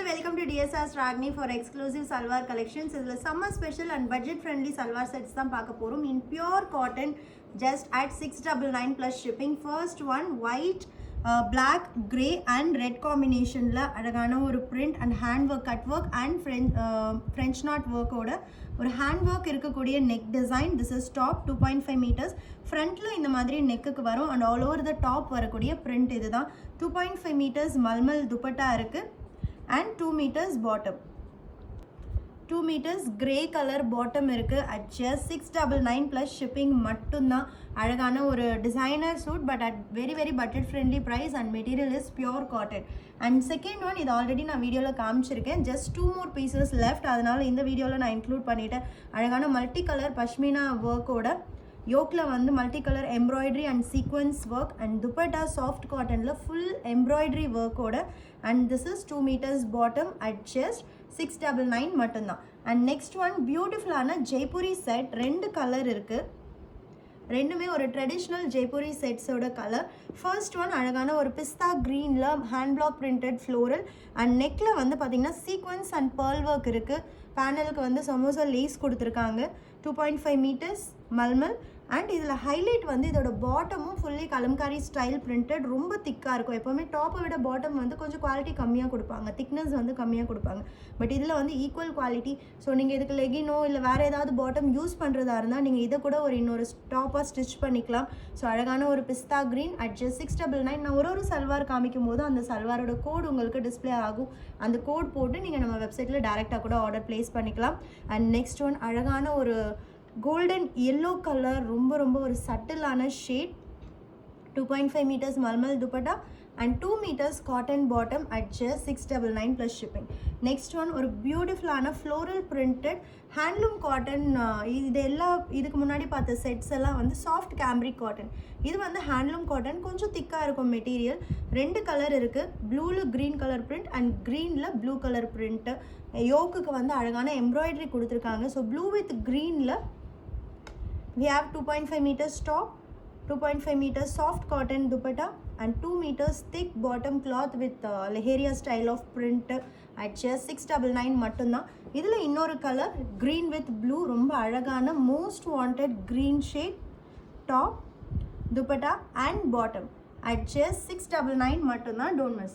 welcome to DSR Ragni for exclusive salwar collections. This is summer special and budget friendly salwar sets தான் பார்க்க போறோம் in pure cotton just at 699 plus shipping. First one white, black, grey and red combination la அழகான ஒரு print and hand work, cut work and French knot work ஓட ஒரு hand work இருக்கக்கூடிய neck design. This is top 2.5 meters. Frontல இந்த மாதிரி neckக்கு வரும் and all over the top வரக்கூடிய print இதுதான். 2.5 meters மல்மல் துப்பட்டா இருக்கு and 2 meters bottom. 2 meters grey color bottom இருக்கு at just 699 plus shipping மட்டும்தான். அழகான ஒரு designer suit but at very budget friendly price and material is pure cotton. And second one இது already நான் வீடியோல காமிச்சிருக்கேன். just 2 more pieces left. அதனால இந்த வீடியோல நான் இன்க்ளூட் பண்ணிட்டேன். அழகான மல்டி கலர் பஷ்மினா work ஓட யோக்ல வந்து multi colour embroidery and sequins work and dupatta soft காட்டன்ல ஃபுல் எம்ப்ராய்டரி ஒர்க்கோட and this is 2 meters bottom at just 699 மட்டும்தான். அண்ட் நெக்ஸ்ட் ஒன் பியூட்டிஃபுல்லான ஜெய்ப்பூரி செட். ரெண்டு கலர் இருக்கு, ரெண்டுமே ஒரு ட்ரெடிஷ்னல் ஜெய்ப்பூரி செட்ஸோட கலர். ஃபர்ஸ்ட் ஒன் அழகான ஒரு பிஸ்தா க்ரீனில் hand block printed floral and நெக்கில் வந்து பார்த்திங்கன்னா சீக்வன்ஸ் அண்ட் பேர்ல் ஒர்க் இருக்குது. பேனலுக்கு வந்து சமோசா லேஸ் கொடுத்துருக்காங்க. 2.5 meters மல்மல் அண்ட் இதில் ஹைலைட் வந்து இதோட பாட்டமும் ஃபுல்லி கலம்காரி ஸ்டைல் பிரிண்டட் ரொம்ப திக்காக இருக்கும். எப்போவுமே டாப்பை விட பாட்டம் வந்து கொஞ்சம் குவாலிட்டி கம்மியாக கொடுப்பாங்க, திக்னஸ் வந்து கம்மியாக கொடுப்பாங்க. பட் இதில் வந்து ஈக்குவல் குவாலிட்டி. ஸோ நீங்கள் இதுக்கு லெகினோ இல்லை வேறு ஏதாவது பாட்டம் யூஸ் பண்ணுறதா இருந்தால் நீங்கள் இதை கூட ஒரு இன்னொரு டாப்பாக ஸ்டிச் பண்ணிக்கலாம். ஸோ அழகான ஒரு பிஸ்தா க்ரீன் அட் ஜஸ்ட் 699. நான் ஒரு சல்வார் காமிக்கும் போது அந்த சல்வாரோட கோட் உங்களுக்கு டிஸ்பிளே ஆகும். அந்த கோட் போட்டு நீங்கள் நம்ம வெப்சைட்டில் டேரெக்டாக கூட ஆர்டர் ப்ளேஸ் பண்ணிக்கலாம். அண்ட் நெக்ஸ்ட் ஒன் அழகான ஒரு கோல்டன் எல்லோ கலர், ரொம்ப ஒரு சட்டிலான shade. 2.5 meters malmal dupatta and 2 meters cotton bottom at just 699 plus shipping. Next one ஒரு பியூட்டிஃபுல்லான ஃப்ளோரல் பிரிண்டட் ஹேண்ட்லூம் காட்டன். இதுக்கு முன்னாடி பார்த்த செட்ஸ் எல்லாம் வந்து சாஃப்ட் கேம்ரிக் காட்டன். இது வந்து ஹேண்ட்லூம் காட்டன், கொஞ்சம் திக்காக இருக்கும் மெட்டீரியல். ரெண்டு கலர் இருக்குது, ப்ளூவில் க்ரீன் கலர் பிரிண்ட் அண்ட் க்ரீனில் ப்ளூ கலர் பிரிண்ட்டு. யோக்குக்கு வந்து அழகான எம்ப்ராய்டரி கொடுத்துருக்காங்க. ஸோ ப்ளூ வித் க்ரீனில் we have 2.5 meters top, 2.5 meters soft cotton dupatta and 2 meters thick bottom cloth with leheria style of print at just 699 மட்டும்தான். இதில் இன்னொரு colour green with blue, ரொம்ப அழகான most wanted green shade, top dupatta and bottom at just 699 மட்டும்தான். Don't miss.